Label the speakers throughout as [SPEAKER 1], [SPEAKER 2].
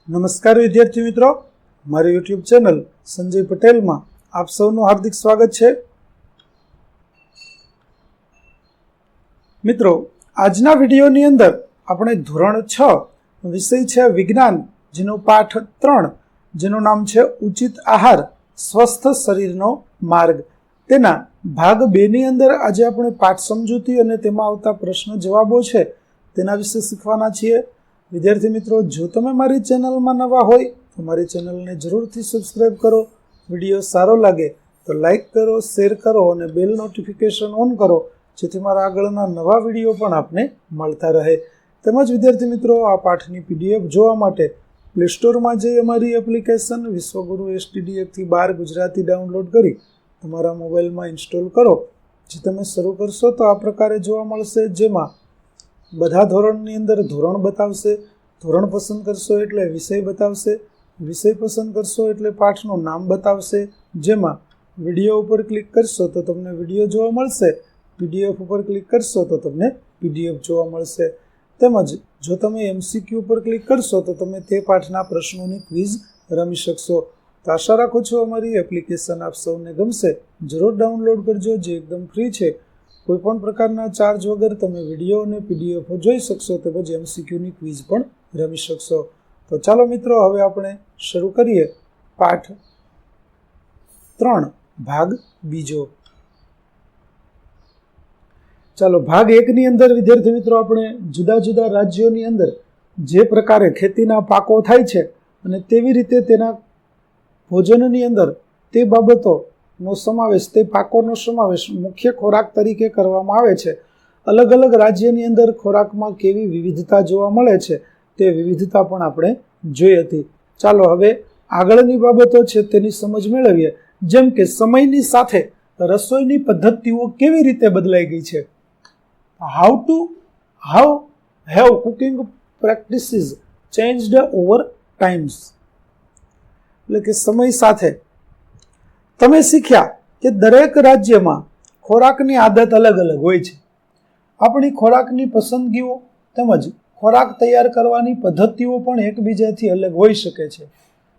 [SPEAKER 1] નમસ્કાર વિદ્યાર્થી મિત્રો, મારી યુટ્યુબ ચેનલ સંજય પટેલમાં આપ સૌનું હાર્દિક સ્વાગત છે. મિત્રો, આજના વિડીયોની અંદર આપણે ધોરણ 6 વિષય છે વિજ્ઞાન, જેનો પાઠ 3 જેનું નામ છે ઉચિત આહાર સ્વસ્થ શરીરનો માર્ગ, તેના ભાગ 2 ની અંદર આજે આપણે પાઠ સમજૂતી અને તેમાં આવતા પ્રશ્ન જવાબો છે તેના વિશે શીખવાના છીએ. વિદ્યાર્થી મિત્રો, જો તમે મારી ચેનલમાં નવા હોય તો મારી ચેનલને જરૂરથી સબસ્ક્રાઇબ કરો. વિડીયો સારો લાગે તો લાઈક કરો, શેર કરો અને બેલ નોટિફિકેશન ઓન કરો, જેથી મારા આગળના નવા વિડીયો પણ આપને મળતા રહે. તેમજ વિદ્યાર્થી મિત્રો, આ પાઠની પીડીએફ જોવા માટે પ્લે સ્ટોરમાં જઈ અમારી એપ્લિકેશન વિશ્વગુરુ STDF-થી 12 ગુજરાતી ડાઉનલોડ કરી તમારા મોબાઈલમાં ઇન્સ્ટોલ કરો. જે તમે શરૂ કરશો તો આ પ્રકારે જોવા મળશે, જેમાં બધા ધોરણની અંદર ધોરણ બતાવશે. ધોરણ પસંદ કરશો એટલે વિષય બતાવશે. વિષય પસંદ કરશો એટલે પાઠનું નામ બતાવશે. જેમાં વિડીયો ઉપર ક્લિક કરશો તો તમને વિડીયો જોવા મળશે, PDF ઉપર ક્લિક કરશો તો તમને PDF જોવા મળશે. તેમજ જો તમે MCQ ઉપર ક્લિક કરશો તો તમે તે પાઠના પ્રશ્નોની ક્વિઝ રમી શકશો. તો આશા રાખું છું અમારી એપ્લિકેશન આપ સૌને ગમશે. જરૂર ડાઉનલોડ કરજો, જે એકદમ ફ્રી છે. કોઈ પણ પ્રકારના ચાર્જ વગર તમે વિડીયો અને PDF જોઈ શકશો, તેમજ MCQની ક્વિઝ પણ રમી શકશો. તો ચાલો મિત્રો, હવે આપણે શરૂ કરીએ પાઠ 3 ભાગ 2. ચાલો, ભાગ 1 ની અંદર વિદ્યાર્થી મિત્રો આપણે જુદા જુદા રાજ્યોની અંદર જે પ્રકારે ખેતીના પાકો થાય છે અને તેવી રીતે તેના ભોજનની અંદર તે બાબતોનો સમાવેશ, તે પાકોનો સમાવેશ મુખ્ય ખોરાક તરીકે કરવામાં આવે છે. અલગ અલગ રાજ્યની અંદર ખોરાકમાં કેવી વિવિધતા જોવા મળે છે તે વિવિધતા પણ આપણે જોઈ હતી. ચાલો હવે આગળની બાબતો છે તેની સમજ મેળવીએ. જેમ કે સમયની સાથે રસોઈની પદ્ધતિઓ કેવી રીતે બદલાઈ ગઈ છે. How have cooking practices changed over times. એટલે કે સમય સાથે તમે શીખ્યા કે દરેક રાજ્યમાં ખોરાકની આદત અલગ અલગ હોય છે. આપણી ખોરાકની પસંદગીઓ તેમજ ખોરાક તૈયાર કરવાની પદ્ધતિઓ પણ એકબીજાથી અલગ હોઈ શકે છે.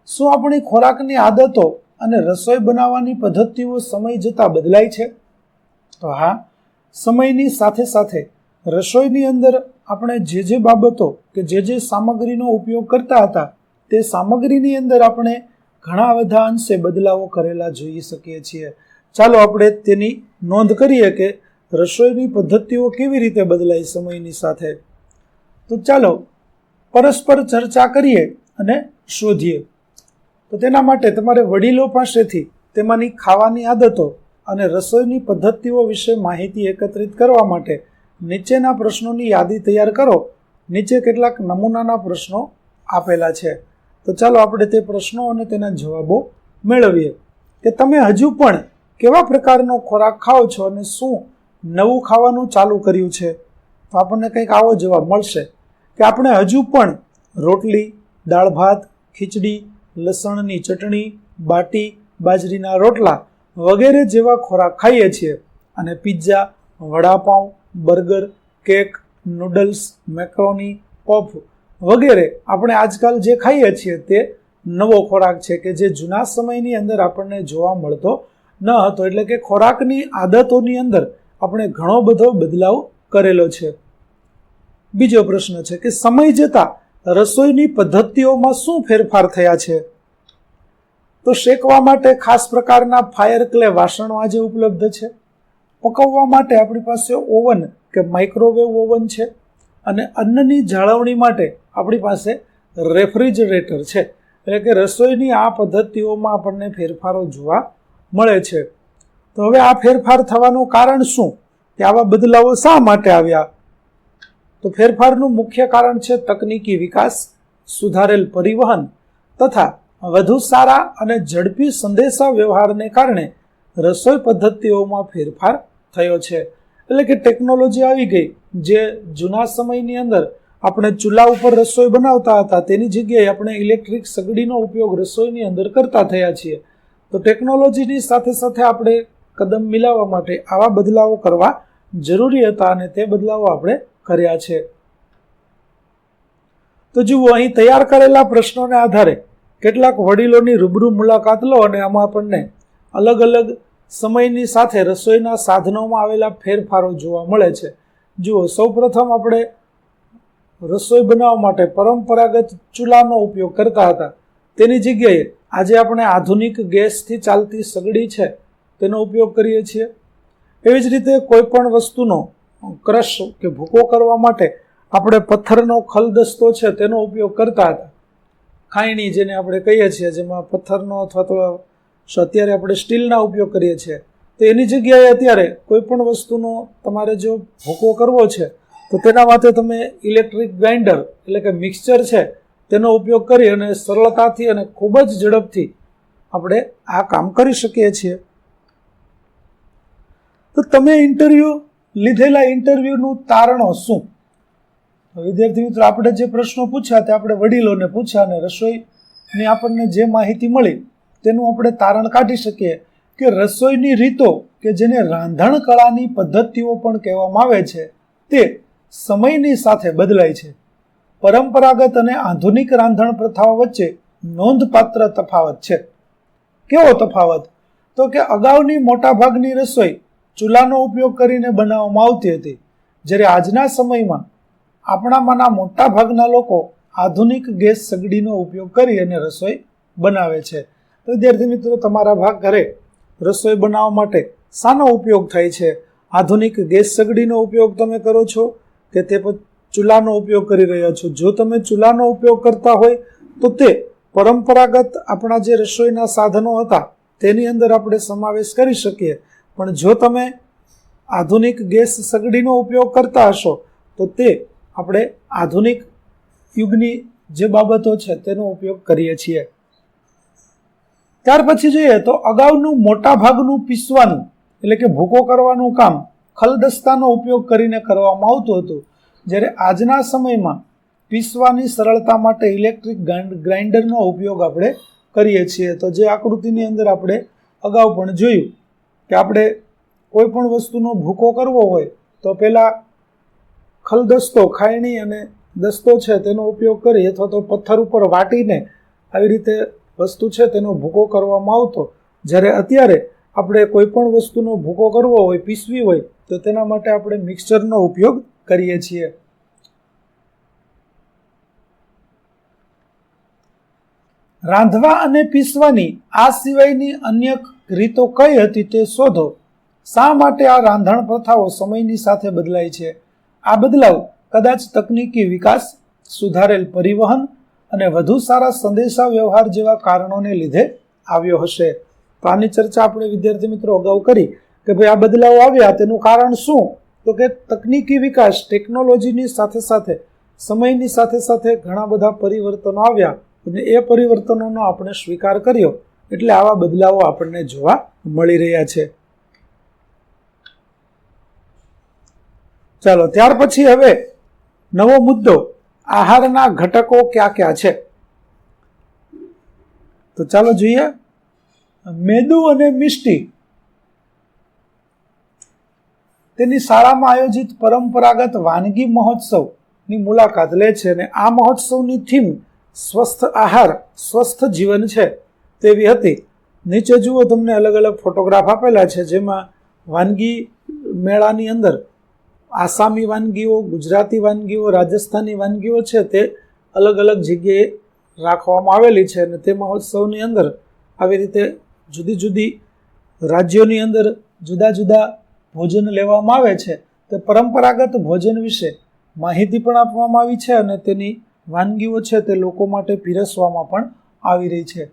[SPEAKER 1] શું આપણી ખોરાકની આદતો અને રસોઈ બનાવવાની પદ્ધતિઓ સમય જતાં બદલાય છે? તો હા, સમયની સાથે સાથે રસોઈની અંદર આપણે જે બાબતો કે જે સામગ્રીનો ઉપયોગ કરતા હતા તે સામગ્રીની અંદર આપણે ઘણા બધા અંશે બદલાવો કરેલા જોઈ શકીએ છીએ. ચાલો આપણે તેની નોંધ કરીએ કે રસોઈની પદ્ધતિઓ કેવી રીતે બદલાય સમયની સાથે. તો ચાલો પરસ્પર ચર્ચા કરીએ અને શોધીએ. તો તેના માટે તમારે વડીલો પાસેથી તેમાંની ખાવાની આદતો અને રસોઈની પદ્ધતિઓ વિશે માહિતી એકત્રિત કરવા માટે નીચેના પ્રશ્નોની યાદી તૈયાર કરો. નીચે કેટલાક નમૂનાના પ્રશ્નો આપેલા છે. તો ચાલો આપણે તે પ્રશ્નો અને તેના જવાબો મેળવીએ. કે તમે હજુ પણ કેવા પ્રકારનો ખોરાક ખાઓ છો અને શું નવું ખાવાનું ચાલુ કર્યું છે? તો આપણને કંઈક આવો જવાબ મળશે કે આપણે હજુ પણ રોટલી, દાળ ભાત, ખીચડી, લસણની ચટણી, બાટી, બાજરીના રોટલા વગેરે જેવા ખોરાક ખાઈએ છીએ. અને pizza, vada pav, burger, cake, noodles, macaroni, puff વગેરે આપણે આજકાલ જે ખાઈએ છીએ તે નવો ખોરાક છે કે જે જૂના સમયની અંદર આપણને જોવા મળતો ન હતો. એટલે કે ખોરાકની આદતોની અંદર આપણે ઘણો બધો બદલાવ કરેલો છે. બીજો પ્રશ્ન છે કે સમય જતાં રસોઈની પદ્ધતિઓમાં શું ફેરફાર થયા છે? તો શેકવા માટે ખાસ પ્રકારના ફાયર ક્લે વાસણો આજે ઉપલબ્ધ છે. પકવવા માટે આપણી પાસે ઓવન કે માઇક્રોવેવ ઓવન છે. અને અન્નની જાળવણી માટે આપણી પાસે રેફ્રિજરેટર છે. એટલે કે રસોઈની આ પદ્ધતિઓમાં આપણને ફેરફારો જોવા મળે છે. તો હવે આ ફેરફાર થવાનું કારણ શું, કે આવા બદલાવો શા માટે આવ્યા? તો ફેરફારનું મુખ્ય કારણ છે તકનીકી વિકાસ, સુધારેલ પરિવહન તથા વધુ સારા અને ઝડપી સંદેશા વ્યવહારને કારણે રસોઈ પદ્ધતિઓમાં ફેરફાર થયો છે. એટલે કે ટેકનોલોજી આવી ગઈ. જે જૂના સમયની અંદર આપણે ચૂલા ઉપર રસોઈ બનાવતા હતા તેની જગ્યાએ આપણે ઇલેક્ટ્રિક સગડીનો ઉપયોગ રસોઈની અંદર કરતા થયા છીએ. તો ટેકનોલોજીની સાથે સાથે આપણે કદમ મિલાવવા માટે આવા બદલાવો કરવા જરૂરી હતા અને તે બદલાવો આપણે કર્યા છે. તો જુઓ, અહીં તૈયાર કરેલા પ્રશ્નોને આધારે કેટલાક વડીલોની રૂબરૂ મુલાકાત લો અને આમાં આપણને અલગ અલગ સમયની સાથે રસોઈના સાધનોમાં આવેલા ફેરફારો જોવા મળે છે. જુઓ, સૌપ્રથમ આપણે રસોઈ બનાવવા માટે પરંપરાગત ચૂલાનો ઉપયોગ કરતા હતા. તેની જગ્યાએ આજે આપણે આધુનિક ગેસથી ચાલતી સગડી છે તેનો ઉપયોગ કરીએ છીએ. એવી જ રીતે કોઈ પણ વસ્તુનો ક્રશ કે ભૂકો કરવા માટે આપણે પથ્થરનો ખલદસ્તો છે તેનો ઉપયોગ કરતા હતા. ખાયણી જેને આપણે કહીએ છીએ, જેમાં પથ્થરનો અથવા તો અત્યારે આપણે સ્ટીલના ઉપયોગ કરીએ છીએ. તો એની જગ્યાએ અત્યારે કોઈ પણ વસ્તુનો તમારે જો ભૂકો કરવો છે તો તેના માટે તમે ઇલેક્ટ્રિક ગ્રાઇન્ડર એટલે કે મિક્સચર છે તેનો ઉપયોગ કરી અને સરળતાથી અને ખૂબ જ ઝડપથી આપણે આ કામ કરી શકીએ છીએ. તો તમે લીધેલા ઇન્ટરવ્યુનું તારણો શું? વિદ્યાર્થી મિત્રો, આપણે જે પ્રશ્નો પૂછ્યા તે આપણે વડીલોને પૂછ્યા અને રસોઈની આપણને જે માહિતી મળી તેનું આપણે તારણ કાઢી શકીએ કે રસોઈની રીતો કે જેને રાંધણ કળાની પદ્ધતિઓ પણ કહેવામાં આવે છે તે સમયની સાથે બદલાય છે. પરંપરાગત અને આધુનિક રાંધણ પ્રથાઓ વચ્ચે નોંધપાત્ર તફાવત છે. કેવો તફાવત? તો કે અગાઉની મોટાભાગની રસોઈ ચૂલાનો ઉપયોગ કરીને બનાવવામાં આવતી હતી, જ્યારે આજના સમયમાં આપણામાંના મોટા ભાગના લોકો આધુનિક ગેસ સગડીનો ઉપયોગ કરી અને રસોઈ બનાવે છે. તો વિદ્યાર્થી મિત્રો, તમારા ઘરે રસોઈ બનાવવા માટે શાનો ઉપયોગ થાય છે? આધુનિક ગેસ સગડીનો ઉપયોગ તમે કરો છો કે તે ચૂલાનો ઉપયોગ કરી રહ્યા છો? જો તમે ચૂલાનો ઉપયોગ કરતા હોય તો તે પરંપરાગત આપણા જે રસોઈના સાધનો હતા તેની અંદર આપણે સમાવેશ કરી શકીએ. પણ જો તમે આધુનિક ગેસ સગડીનો ઉપયોગ કરતા હશો તો તે આપણે આધુનિક યુગની જે બાબતો છે તેનો ઉપયોગ કરીએ છીએ. ત્યાર પછી જોઈએ તો અગાઉનું મોટા ભાગનું પીસવાનું એટલે કે ભૂકો કરવાનું કામ ખલદસ્તાનો ઉપયોગ કરીને કરવામાં આવતું હતું, જ્યારે આજના સમયમાં પીસવાની સરળતા માટે ઇલેક્ટ્રિક ગ્રાઇન્ડરનો ઉપયોગ આપણે કરીએ છીએ. તો જે આકૃતિની અંદર આપણે અગાઉ પણ જોયું કે આપણે કોઈ પણ વસ્તુનો ભૂકો કરવો હોય તો પહેલાં ખલદસ્તો, ખાયણી અને દસ્તો છે તેનો ઉપયોગ કરી અથવા તો પથ્થર ઉપર વાટીને આવી રીતે વસ્તુ છે તેનો ભૂકો કરવામાં આવતો, જ્યારે અત્યારે આપણે કોઈ પણ વસ્તુનો ભૂકો કરવો હોય, પીસવી હોય તો તેના માટે આપણે મિક્સચરનો ઉપયોગ કરીએ છીએ. રાંધવા અને પીસવાની આ સિવાયની અન્ય રીતો કઈ હતી તે શોધો. શા માટે આ રાંધણ પ્રથાઓ સમયની સાથે બદલાય છે? આ બદલાવ કદાચ તકનીકી વિકાસ, સુધારેલ પરિવહન અને વધુ સારા સંદેશા વ્યવહાર જેવા કારણોને લીધે આવ્યો હશે. તો આની ચર્ચા આપણે વિદ્યાર્થી મિત્રો અગાઉ કરી કે ભાઈ આ બદલાવ આવ્યા તેનું કારણ શું? તો કે તકનીકી વિકાસ, ટેકનોલોજીની સાથે સાથે સમયની સાથે સાથે ઘણા બધા પરિવર્તનો આવ્યા અને એ પરિવર્તનોનો આપણે સ્વીકાર કર્યો એટલે આવા બદલાવો આપણને જોવા મળી રહ્યા છે. ચાલો, ત્યાર પછી હવે નવો મુદ્દો, આહારના ઘટકો ક્યાં ક્યાં છે? તો ચાલો જોઈએ. મેદુ અને મિષ્ટી તેની શાળામાં આયોજિત પરંપરાગત વાનગી મહોત્સવની મુલાકાત લે છે અને આ મહોત્સવની થીમ સ્વસ્થ આહાર, સ્વસ્થ જીવન છે તેવી હતી. નીચે જુઓ, તમને અલગ અલગ ફોટોગ્રાફ આપેલા છે જેમાં વાનગી મેળાની અંદર આસામી વાનગીઓ, ગુજરાતી વાનગીઓ, રાજસ્થાની વાનગીઓ છે તે અલગ અલગ જગ્યાએ રાખવામાં આવેલી છે અને તે મહોત્સવની અંદર આવી રીતે જુદી જુદી રાજ્યોની અંદર જુદા જુદા ભોજન લેવામાં આવે છે. તે પરંપરાગત ભોજન વિશે માહિતી પણ આપવામાં આવી છે અને તેની વાનગીઓ છે તે લોકો માટે પીરસવામાં પણ આવી રહી છે.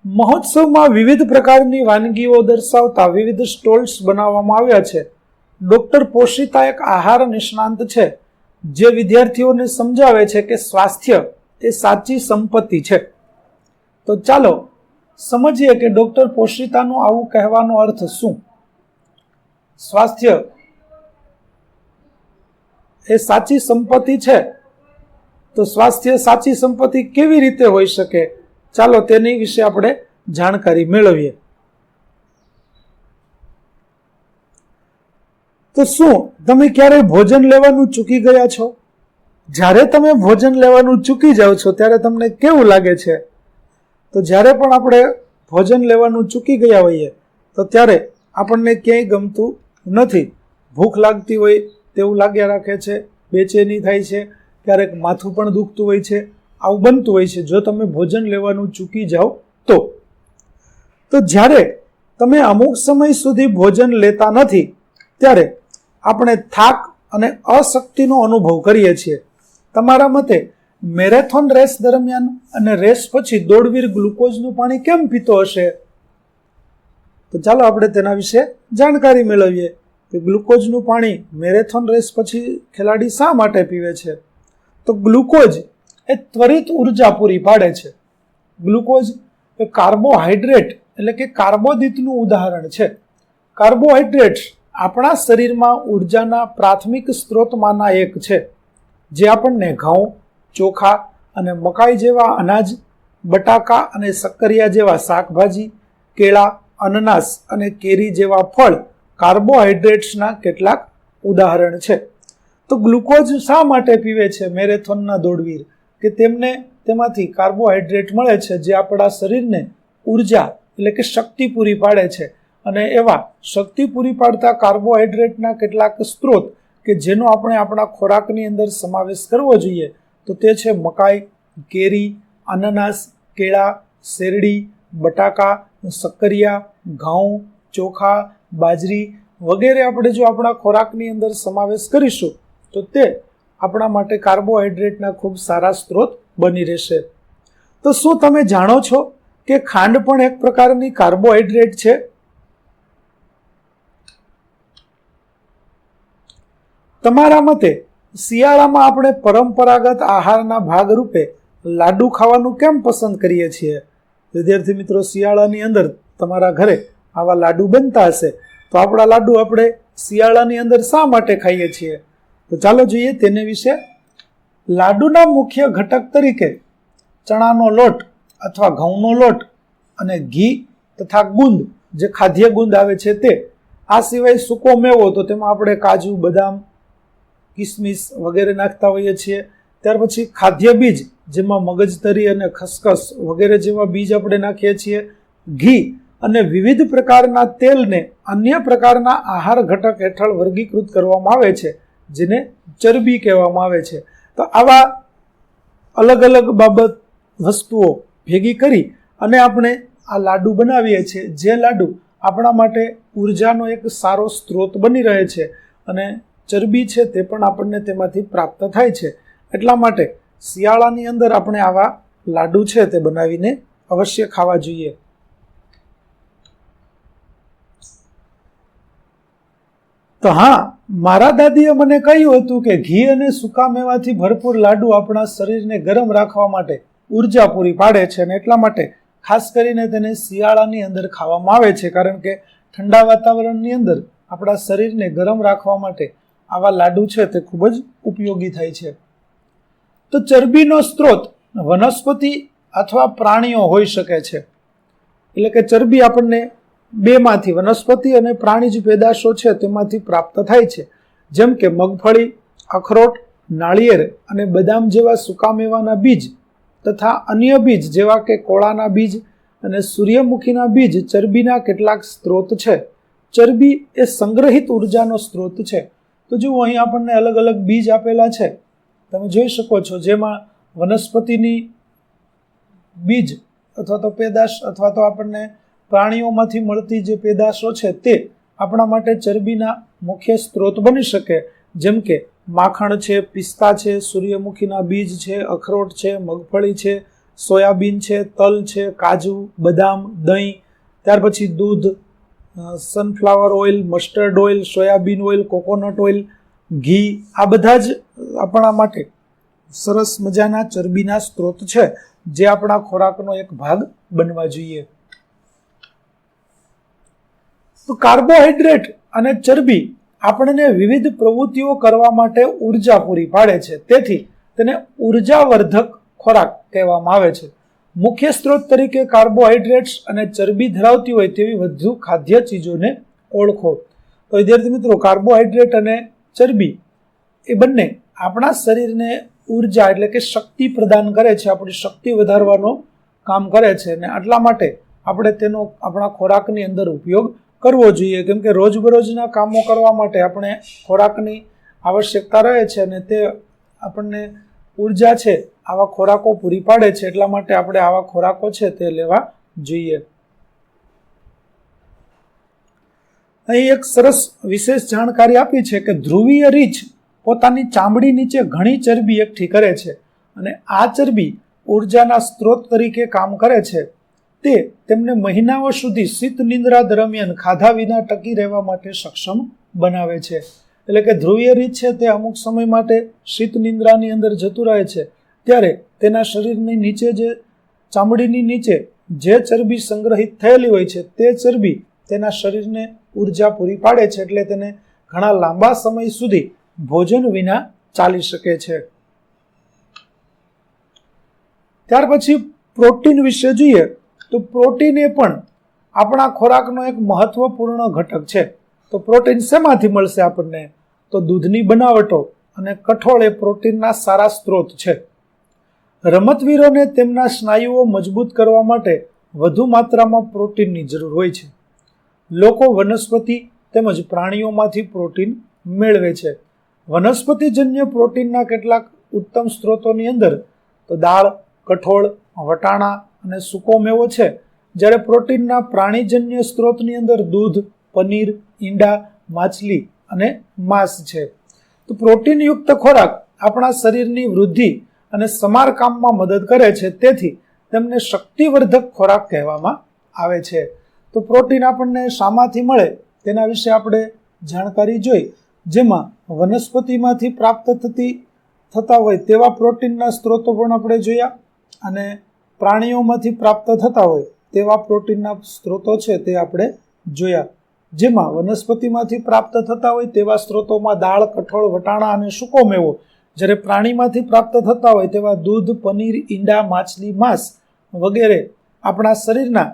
[SPEAKER 1] મહોત્સવમાં વિવિધ પ્રકારની વાનગીઓ દર્શાવતા વિવિધ સ્ટોલ્સ બનાવવામાં આવ્યા છે. ડોક્ટર પોષિતા એક આહાર નિષ્ણાંત છે જે વિદ્યાર્થીઓને સમજાવે છે કે સ્વાસ્થ્ય એ સાચી સંપત્તિ છે. તો ચાલો સમજીએ કે ડોક્ટર પોષિતાનું આવું કહેવાનો અર્થ શું. સ્વાસ્થ્ય એ સાચી સંપત્તિ છે, તો સ્વાસ્થ્ય સાચી સંપત્તિ કેવી રીતે હોઈ શકે? ચાલો તેની વિશે આપણે જાણકારી મેળવીએ. તો શું તમે ક્યારેય ભોજન લેવાનું ચૂકી ગયા છો? જ્યારે તમે ભોજન લેવાનું ચૂકી જાઓ છો ત્યારે તમને કેવું લાગે છે? તો જ્યારે પણ આપણે ભોજન લેવાનું ચૂકી ગયા હોઈએ તો ત્યારે આપણને ક્યાંય ગમતું નથી. ભૂખ લાગતી હોય તેવું લાગ્યા રાખે છે, બેચેની થાય છે, ક્યારેક માથું પણ દુખતું હોય છે. આવું બનતું હોય છે જો તમે ભોજન લેવાનું ચૂકી જાઓ તો. તો જ્યારે તમે અમુક સમય સુધી ભોજન લેતા નથી ત્યારે આપણે થાક અને અશક્તિનો અનુભવ કરીએ છીએ. તમારા મતે મેરેથોન રેસ દરમિયાન અને રેસ પછી દોડવીર ગ્લુકોઝનું પાણી કેમ પીતો હશે? તો ચાલો આપણે તેના વિશે જાણકારી મેળવીએ કે ગ્લુકોઝનું પાણી મેરેથોન રેસ પછી ખેલાડી શા માટે પીવે છે. તો ગ્લુકોઝ એ ત્વરિત ઉર્જા પૂરી પાડે છે. ગ્લુકોઝ એ કાર્બોહાઈડ્રેટ એટલે કે કાર્બોદિતનું ઉદાહરણ છે. કાર્બોહાઈડ્રેટ્સ આપણા શરીરમાં ઉર્જાના પ્રાથમિક સ્ત્રોતમાંના એક છે, જે આપણને ઘઉં, ચોખા અને મકાઈ જેવા અનાજ, બટાકા અને શક્કરિયા જેવા શાકભાજી, કેળા, અનનાસ અને કેરી જેવા ફળ કાર્બોહાઈડ્રેટ્સના કેટલાક ઉદાહરણ છે. તો ગ્લુકોઝ શા માટે પીવે છે મેરેથોનના દોડવીર? કે તેમને તેમાંથી કાર્બોહાઈડ્રેટ મળે છે જે આપણા શરીરને ઉર્જા એટલે કે શક્તિ પૂરી પાડે છે. અને એવા શક્તિ પૂરી પાડતા કાર્બોહાઈડ્રેટના કેટલાક સ્ત્રોત કે જેનો આપણે આપણા ખોરાકની અંદર સમાવેશ કરવો જોઈએ તો તે છે મકાઈ, કેરી, અનનાસ, કેળા, શેરડી, બટાકા, શક્કરિયા, ઘઉં, ચોખા, બાજરી વગેરે આપણે જો આપણા ખોરાકની અંદર સમાવેશ કરીશું તો તે આપણા માટે કાર્બોહાઈડ્રેટના ખૂબ સારા સ્ત્રોત બની રહેશે. તો શું તમે જાણો છો કે ખાંડ પણ એક પ્રકારની કાર્બોહાઈડ્રેટ છે? તમારા મતે શિયાળામાં આપણે પરંપરાગત આહારના ભાગરૂપે લાડુ ખાવાનું કેમ પસંદ કરીએ છીએ? વિદ્યાર્થી મિત્રો, શિયાળાની અંદર તમારા ઘરે આવા લાડુ બનતા હશે તો આપણા લાડુ આપણે શિયાળાની અંદર શા માટે ખાઈએ છીએ? તો ચાલો જોઈએ તેને વિશે. લાડુના મુખ્ય ઘટક તરીકે ચણાનો લોટ અથવા ઘઉંનો લોટ અને ઘી તથા ગુંદ જે ખાદ્ય ગુંદ આવે છે તે. આ સિવાય સૂકો મેવો તો તેમાં આપણે કાજુ, બદામ, કિસમિસ વગેરે નાખતા હોઈએ છીએ. ત્યાર પછી ખાદ્ય બીજ જેમાં મગજતરી અને ખસખસ વગેરે જેવા બીજ આપણે નાખીએ છીએ. ઘી અને વિવિધ પ્રકારના તેલને અન્ય પ્રકારના આહાર ઘટક હેઠળ વર્ગીકૃત કરવામાં આવે છે જેને ચરબી કહેવામાં આવે છે. તો આવા અલગ અલગ બાબત વસ્તુઓ ભેગી કરી અને આપણે આ લાડુ બનાવીએ છીએ, જે લાડુ આપણા માટે ઉર્જાનો એક સારો સ્ત્રોત બની રહે છે અને ચરબી છે તે પણ આપણને તેમાંથી પ્રાપ્ત થાય છે. એટલા માટે શિયાળાની અંદર આપણે આવા લાડુ છે તે બનાવીને અવશ્ય ખાવા જોઈએ. તો હા, મારા દાદીએ મને કહ્યું હતું કે ઘી અને સૂકા મેવાથી ભરપૂર લાડુ આપણા શરીરને ગરમ રાખવા માટે ઉર્જા પૂરી પાડે છે અને એટલા માટે ખાસ કરીને તેને શિયાળાની અંદર ખાવામાં આવે છે, કારણ કે ઠંડા વાતાવરણની અંદર આપણા શરીરને ગરમ રાખવા માટે આવા લાડુ છે તે ખૂબ જ ઉપયોગી થાય છે. તો ચરબીનો સ્ત્રોત વનસ્પતિ અથવા પ્રાણીઓ હોઈ શકે છે. એટલે કે ચરબી આપણને બેમાંથી, વનસ્પતિ અને પ્રાણીજ પેદાશો છે તેમાંથી પ્રાપ્ત થાય છે. જેમ કે મગફળી, અખરોટ, નાળિયેર અને બદામ જેવા સૂકા મેવાના બીજ તથા અન્ય બીજ જેવા કે કોળાના બીજ અને સૂર્યમુખીના બીજ ચરબીના કેટલાક સ્ત્રોત છે. ચરબી એ સંગ્રહિત ઉર્જાનો સ્ત્રોત છે. તો જુઓ, અહીં આપણને અલગ અલગ બીજ આપેલા છે, તમે જોઈ શકો છો, જેમાં વનસ્પતિની બીજ અથવા તો પેદાશ અથવા તો આપણને પ્રાણીઓમાંથી મળતી જે પેદાશો છે તે આપણા માટે ચરબીના મુખ્ય સ્ત્રોત બની શકે. જેમ કે માખણ છે, પિસ્તા છે, સૂર્યમુખીના બીજ છે, અખરોટ છે, મગફળી છે, સોયાબીન છે, તલ છે, કાજુ, બદામ, દહીં, ત્યાર પછી દૂધ, sunflower oil, mustard oil, soybean oil, coconut oil, ઘી, આ બધા જ આપણા માટે સરસ મજાના ચરબીના સ્ત્રોત છે જે આપણા ખોરાકનો એક ભાગ બનવા જોઈએ. તો કાર્બોહાઈડ્રેટ અને ચરબી આપણને વિવિધ પ્રવૃત્તિઓ કરવા માટે ઉર્જા પૂરી પાડે છે, તેથી તેને ઉર્જાવર્ધક ખોરાક કહેવામાં આવે છે. મુખ્ય સ્ત્રોત તરીકે કાર્બોહાઈડ્રેટ્સ અને ચરબી ધરાવતી હોય તેવી વધુ ખાદ્ય ચીજોને ઓળખો. તો વિદ્યાર્થી મિત્રો, કાર્બોહાઈડ્રેટ અને ચરબી એ બંને આપણા શરીરને ઉર્જા એટલે કે શક્તિ પ્રદાન કરે છે, આપણી શક્તિ વધારવાનું કામ કરે છે, અને આટલા માટે આપણે તેનો આપણા ખોરાકની અંદર ઉપયોગ કરવો જોઈએ, કેમ કે રોજબરોજના કામો કરવા માટે આપણે ખોરાકની આવશ્યકતા રહે છે, અને તે આપણને ઉર્જા છે આવા ખોરાકો પૂરી પાડે છે, એટલા માટે આપણે આવા ખોરાકો છે તે લેવા જોઈએ. અહીં એક સરસ વિશેષ જાણકારી આપી છે કે ધ્રુવીય રીંછ પોતાની ચામડી નીચે ઘણી ચરબી એકઠી કરે છે, અને આ ચરબી ઉર્જાના સ્ત્રોત તરીકે કામ કરે છે. તે તેમને મહિનાઓ સુધી શીત નિંદ્રા દરમિયાન ખાધા વિના ટકી રહેવા માટે સક્ષમ બનાવે છે. એટલે કે ધ્રુવીય રીંછ છે તે અમુક સમય માટે શીત નિંદ્રાની અંદર જતું રહે છે, ત્યારે તેના શરીરની નીચે જે ચામડીની નીચે જે ચરબી સંગ્રહિત થયેલી હોય છે તે ચરબી તેના શરીરને ઉર્જા પૂરી પાડે છે, એટલે તેને ઘણા લાંબા સમય સુધી ભોજન વિના ચાલી શકે છે. ત્યાર પછી પ્રોટીન વિશે જોઈએ તો પ્રોટીન એ પણ આપણા ખોરાકનો એક મહત્વપૂર્ણ ઘટક છે. તો પ્રોટીન શેમાંથી મળશે આપણને? તો દૂધની બનાવટો અને કઠોળ એ પ્રોટીનના સારા સ્ત્રોત છે. રમતવીરોને તેમના સ્નાયુઓ મજબૂત કરવા માટે વધુ માત્રામાં પ્રોટીનની જરૂર હોય છે. લોકો વનસ્પતિ તેમજ પ્રાણીઓમાંથી પ્રોટીન મેળવે છે. વનસ્પતિજન્ય પ્રોટીનના કેટલાક ઉત્તમ સ્ત્રોતોની અંદર તો દાળ, કઠોળ, વટાણા અને સૂકો મેવો છે, જ્યારે પ્રોટીનના પ્રાણીજન્ય સ્ત્રોતની અંદર દૂધ, પનીર, ઈંડા, માછલી અને માંસ છે. તો પ્રોટીનયુક્ત ખોરાક આપણા શરીરની વૃદ્ધિ અને સમારકામમાં મદદ કરે છે, તેથી તેમને શક્તિવર્ધક ખોરાક કહેવામાં આવે છે. તો પ્રોટીન આપણને શામાંથી મળે તેના વિશે આપણે જાણકારી જોઈ, જેમાં વનસ્પતિમાંથી પ્રાપ્ત થતા હોય તેવા પ્રોટીનના સ્ત્રોતો પણ આપણે જોયા, અને પ્રાણીઓમાંથી પ્રાપ્ત થતા હોય તેવા પ્રોટીનના સ્ત્રોતો છે તે આપણે જોયા. જેમાં વનસ્પતિમાંથી પ્રાપ્ત થતા હોય તેવા સ્ત્રોતોમાં દાળ, કઠોળ, વટાણા અને સૂકો મેવો, જ્યારે પ્રાણીમાંથી પ્રાપ્ત થતા હોય તેવા દૂધ, પનીર, ઈંડા, માછલી, માંસ વગેરે આપણા શરીરના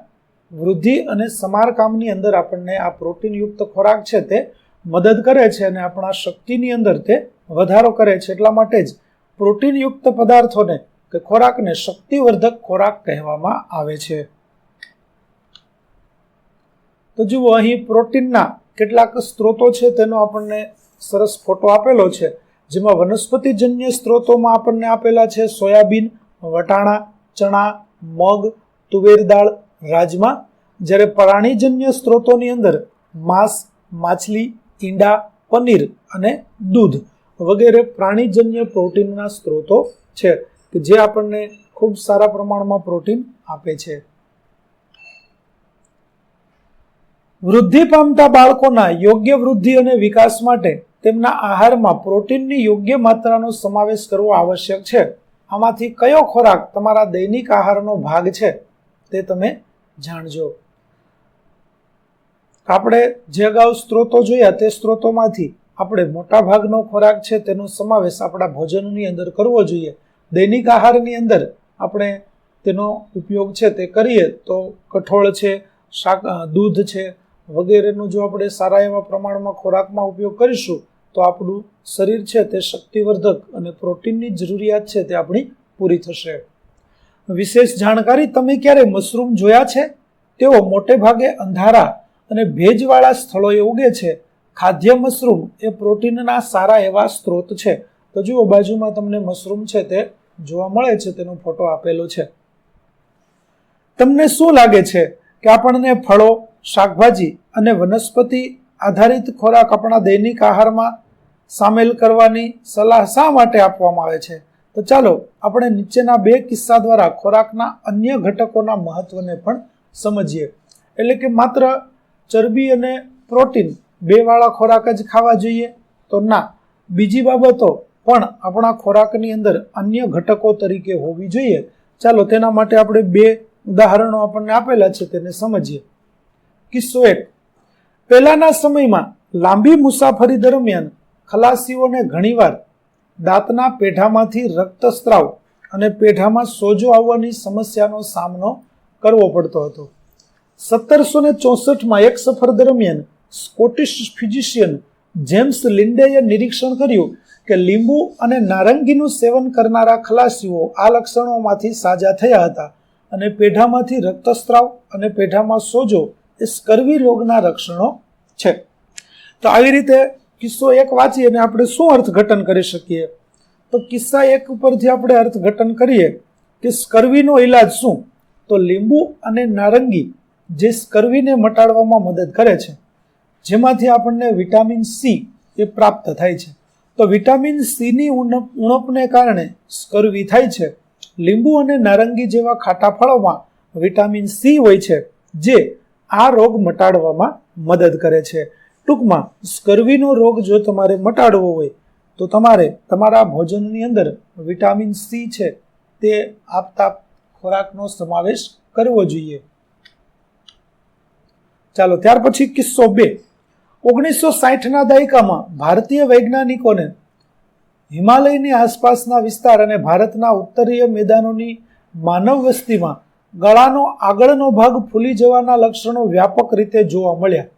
[SPEAKER 1] વૃદ્ધિ અને સમારકામની અંદર આપણને આ પ્રોટીનયુક્ત ખોરાક છે તે મદદ કરે છે, અને આપણા શક્તિની અંદર તે વધારો કરે છે. એટલા માટે જ પ્રોટીનયુક્ત પદાર્થોને કે ખોરાકને શક્તિવર્ધક ખોરાક કહેવામાં આવે છે. તો જુઓ, અહીં પ્રોટીનના કેટલાક સ્ત્રોતો છે તેનો આપણને સરસ ફોટો આપેલો છે, જેમાં વનસ્પતિજન્ય સ્ત્રોતોમાં આપણને આપેલા છે સોયાબીન, વટાણા, ચણા, મગ, તુવેર દાળ, રાજમા, જ્યારે પ્રાણીજન્ય સ્ત્રોતોની અંદર માંસ, માછલી, ઈંડા, પનીર અને દૂધ વગેરે પ્રાણીજન્ય પ્રોટીનના સ્ત્રોતો છે કે જે આપણને ખૂબ સારા પ્રમાણમાં પ્રોટીન આપે છે. વૃદ્ધિ પામતા બાળકોના યોગ્ય વૃદ્ધિ અને વિકાસ માટે તેમના આહારમાં પ્રોટીનની યોગ્ય માત્રાનો સમાવેશ કરવો આવશ્યક છે. આમાંથી કયો ખોરાક તમારા દૈનિક આહારનો ભાગ છે તે તમે જાણજો. આપણે જે અગાઉ સ્ત્રોતો જોયા તે સ્ત્રોતોમાંથી આપણે મોટા ભાગનો ખોરાક છે તેનો સમાવેશ આપણા ભોજનની અંદર કરવો જોઈએ. દૈનિક આહારની અંદર આપણે તેનો ઉપયોગ છે તે કરીએ તો કઠોળ છે, દૂધ છે વગેરેનો જો આપણે સારા એવા પ્રમાણમાં ખોરાકમાં ઉપયોગ કરીશું તો આપણું શરીર છે તે શક્તિવર્ધક અને પ્રોટીનની જરૂરિયાત છે તે આપણી પૂરી થશે. વિશેષ જાણકારી, તમે ક્યારે મશરૂમ જોયા છે? તેઓ મોટે ભાગે અંધારા અને ભેજવાળા સ્થળોએ ઉગે છે. ખાદ્ય મશરૂમ એ પ્રોટીનના સારા એવા સ્ત્રોત છે. તો જુઓ, બાજુમાં તમને મશરૂમ છે તે જોવા મળે છે, તેનો ફોટો આપેલો છે. તમને શું લાગે છે કે આપણને ફળો, શાકભાજી અને વનસ્પતિ આધારિત ખોરાક આપણા દૈનિક આહારમાં સામેલ કરવાની સલાહ શા માટે આપવામાં આવે છે? તો ચાલો આપણે નીચેના 2 કિસ્સા દ્વારા ખોરાકના અન્ય ઘટકોના મહત્વને પણ સમજીએ. એટલે કે માત્ર ચરબી અને પ્રોટીન 2 વાળા ખોરાક જ ખાવા જોઈએ તો ના, બીજી બાબતો પણ આપણા ખોરાકની અંદર અન્ય ઘટકો તરીકે હોવી જોઈએ. ચાલો તેના માટે આપણે 2 ઉદાહરણો આપણને આપેલા છે તેને સમજીએ. કિસ્સો 1. પહેલાના સમયમાં લાંબી મુસાફરી દરમિયાન ખલાસીઓને ઘણીવાર દાંતના પેઢામાંથી રક્તસ્રાવ અને પેઢામાં સોજો આવવાની સમસ્યાનો સામનો કરવો પડતો હતો. 1764માં એક સફર દરમિયાન સ્કોટિશ ફિઝિશિયન જેમ્સ લિન્ડેએ નિરીક્ષણ કર્યું કે લીંબુ અને નારંગીનું સેવન કરનારા ખલાસીઓ આ લક્ષણોમાંથી સાજા થયા હતા અને પેઢામાંથી રક્તસ્રાવ અને પેઢામાં સોજો એ સ્કર્વી રોગના લક્ષણો છે. તો આવી રીતે કિસ્સો એક વાંચી અને આપણે શું અર્થઘટન કરી શકીએ? તો કિસ્સા એક ઉપરથી આપણે અર્થઘટન કરીએ કે સ્કર્વીનો ઈલાજ શું? તો લીંબુ અને નારંગી જે સ્કર્વીને મટાડવામાં મદદ કરે છે, જેમાંથી આપણને વિટામિન સી એ પ્રાપ્ત થાય છે. તો વિટામિન સીની ઉણપને કારણે સ્કર્વી થાય છે. લીંબુ અને નારંગી જેવા ખાટા ફળોમાં વિટામિન સી હોય છે, જે આ રોગ મટાડવામાં મદદ કરે છે. ટૂંકમાં સ્કર્વીનો રોગ જો તમારે મટાડવો હોય તો તમારે તમારા ભોજનની અંદર વિટામિન સી છે તે આપતા ખોરાકનો સમાવેશ કરવો જોઈએ. ચાલો ત્યાર પછી કિસ્સો 2. 1960ના દાયકામાં ભારતીય વૈજ્ઞાનિકોને હિમાલયની આસપાસના વિસ્તાર અને ભારતના ઉત્તરીય મેદાનોની માનવ વસ્તીમાં ગળાનો આગળનો ભાગ ફૂલી જવાના લક્ષણો વ્યાપક રીતે જોવા મળ્યા.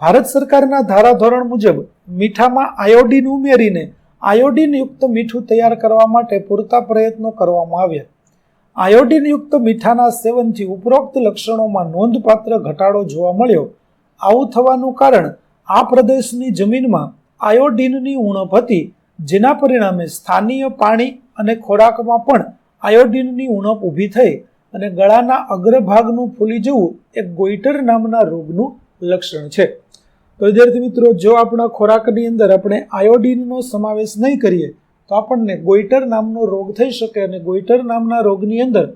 [SPEAKER 1] ભારત સરકારના ધારાધોરણ મુજબ મીઠામાં આયોડીન ઉમેરીને આયોડીનયુક્ત મીઠું તૈયાર કરવા માટે પૂરતા પ્રયત્નો કરવામાં આવ્યા. આયોડીનયુક્ત મીઠાના સેવનથી ઉપરોક્ત લક્ષણોમાં નોંધપાત્ર ઘટાડો જોવા મળ્યો. આવું થવાનું કારણ આ પ્રદેશની જમીનમાં આયોડીનની ઉણપ હતી, જેના પરિણામે સ્થાનીય પાણી અને ખોરાકમાં પણ આયોડીનની ઉણપ ઊભી થઈ અને ગળાના અગ્રભાગનું ફૂલી જવું એ ગોઈટર નામના રોગનું લક્ષણ છે. તો વિદ્યાર્થી મિત્રો, જો આપણા ખોરાકની અંદર આપણે આયોડીનનો સમાવેશ નહીં કરીએ તો આપણને ગોઈટર નામનો રોગ થઈ શકે અને ગોઈટર નામના રોગની અંદર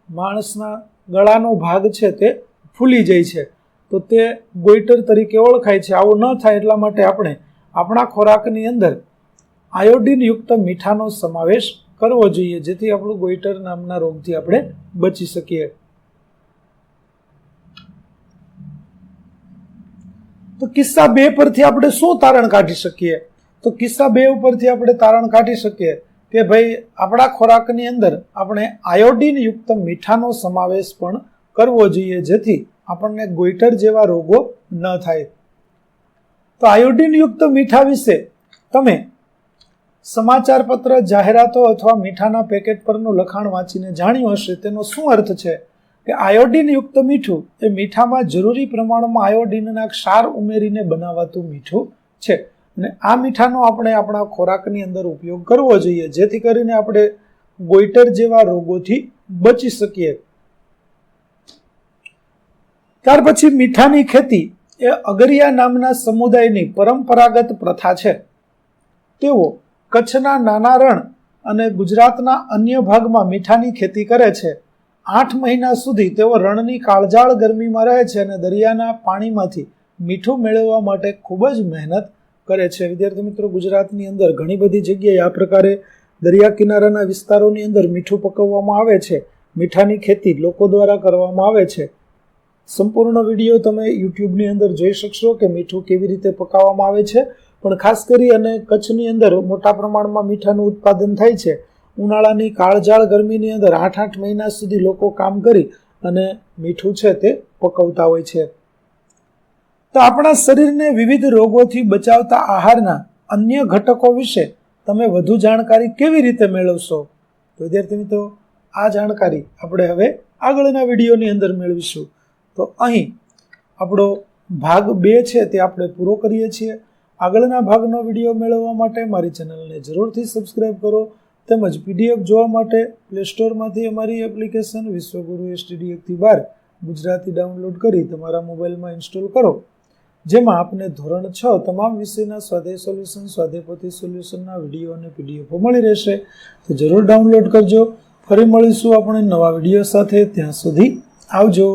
[SPEAKER 1] માણસના ગળાનો ભાગ છે તે ફૂલી જાય છે. તો તે ગોઈટર તરીકે ઓળખાય છે. આવું ન થાય એટલા માટે આપણે આપણા ખોરાકની અંદર આયોડીનયુક્ત મીઠાનો સમાવેશ કરવો જોઈએ, જેથી આપણું ગોઈટર નામના રોગથી આપણે બચી શકીએ. તો કિસ્સા 2 પરથી આપણે શું તારણ કાઢી શકીએ? તો કિસ્સા 2 ઉપરથી આપણે તારણ કાઢી શકીએ કે ભાઈ આપણા ખોરાકની અંદર આપણે આયોડીનયુક્ત મીઠાનો સમાવેશ પણ કરવો જોઈએ, જેથી આપણને ગોઈટર જેવા રોગો ન થાય. તો આયોડીનયુક્ત મીઠા વિશે તમે સમાચાર પત્ર, જાહેરાતો અથવા મીઠાના પેકેટ પરનું લખાણ વાંચીને જાણ્યું હશે. તેનો શું અર્થ છે કે આયોડીનયુક્ત મીઠું એ મીઠામાં જરૂરી પ્રમાણમાં આયોડીનના ક્ષાર ઉમેરીને બનાવાતું મીઠું છે અને આ મીઠાનો આપણે આપણા ખોરાકની અંદર ઉપયોગ કરવો જોઈએ, જેથી કરીને આપણે ગોઈટર જેવા રોગોથી બચી શકીએ. ત્યાર પછી મીઠાની ખેતી એ અગરિયા નામના સમુદાયની પરંપરાગત પ્રથા છે. તેઓ કચ્છના નાના રણ અને ગુજરાતના અન્ય ભાગમાં મીઠાની ખેતી કરે છે. 8 મહિના સુધી તેઓ રણની કાળઝાળ ગરમીમાં રહે છે અને દરિયાના પાણીમાંથી મીઠું મેળવવા માટે ખૂબ જ મહેનત કરે છે. વિદ્યાર્થી મિત્રો, ગુજરાતની અંદર ઘણી બધી જગ્યાએ આ પ્રકારે દરિયા કિનારાના વિસ્તારોની અંદર મીઠું પકવવામાં આવે છે. મીઠાની ખેતી લોકો દ્વારા કરવામાં આવે છે. સંપૂર્ણ વિડીયો તમે યુટ્યુબની અંદર જોઈ શકશો કે મીઠું કેવી રીતે પકાવવામાં આવે છે. પણ ખાસ કરી અને કચ્છની અંદર મોટા પ્રમાણમાં મીઠાનું ઉત્પાદન થાય છે. ઉનાળાની કાળઝાળ ગરમીની અંદર 8 મહિના સુધી લોકો કામ કરી અને મીઠું છે તે પકવતા હોય છે. તો આપણા શરીરને વિવિધ રોગોથી બચાવતા આહારના અન્ય ઘટકો વિશે તમે વધુ જાણકારી કેવી રીતે મેળવશો? તો વિદ્યાર્થી મિત્રો, આ જાણકારી આપણે હવે આગળના વિડીયોની અંદર મેળવીશું. તો અહીં આપણો ભાગ 2 છે તે આપણે પૂરો કરીએ છીએ. આગળના ભાગનો વિડીયો મેળવવા માટે મારી ચેનલને જરૂરથી સબસ્ક્રાઇબ કરો, તેમજ પીડીએફ જોવા માટે પ્લે સ્ટોરમાંથી અમારી એપ્લિકેશન વિશ્વગુરુ STD 1-12 ગુજરાતી ડાઉનલોડ કરી તમારા મોબાઈલમાં ઇન્સ્ટોલ કરો, જેમાં આપને ધોરણ 6 તમામ વિષયના સ્વાધ્યાય સોલ્યુશન, સ્વાધ્યાયપોથી સોલ્યુશનના વિડીયો અને પીડીએફો મળી રહેશે. તો જરૂર ડાઉનલોડ કરજો. ફરી મળીશું આપણે નવા વિડીયો સાથે. ત્યાં સુધી આવજો.